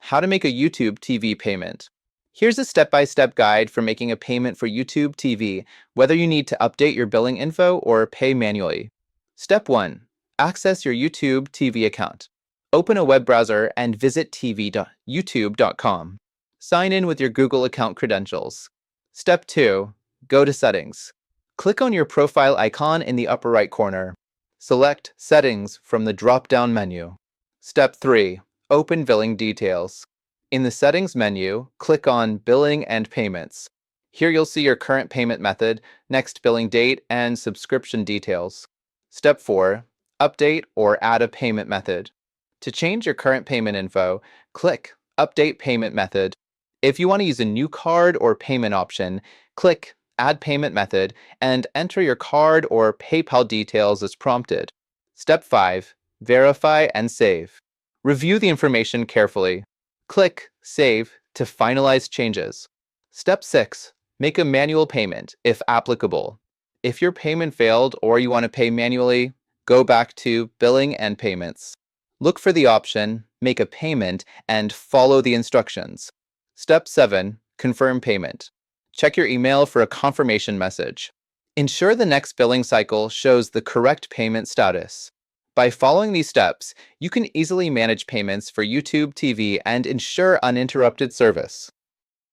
How to make a YouTube TV payment. Here's a step-by-step guide for making a payment for YouTube TV, whether you need to update your billing info or pay manually. Step 1. Access your YouTube TV account. Open a web browser and visit tv.youtube.com. Sign in with your Google account credentials. Step 2. Go to Settings. Click on your profile icon in the upper right corner. Select Settings from the drop-down menu. Step 3. Open Billing Details. In the Settings menu, click on Billing and Payments. Here you'll see your current payment method, next billing date, and subscription details. Step 4. Update or add a payment method. To change your current payment info, click Update Payment Method. If you want to use a new card or payment option, click Add Payment Method and enter your card or PayPal details as prompted. Step 5. Verify and save. Review the information carefully. Click Save to finalize changes. Step 6. Make a manual payment, if applicable. If your payment failed or you want to pay manually, go back to Billing and Payments. Look for the option Make a Payment and follow the instructions. Step 7. Confirm payment. Check your email for a confirmation message. Ensure the next billing cycle shows the correct payment status. By following these steps, you can easily manage payments for YouTube TV and ensure uninterrupted service.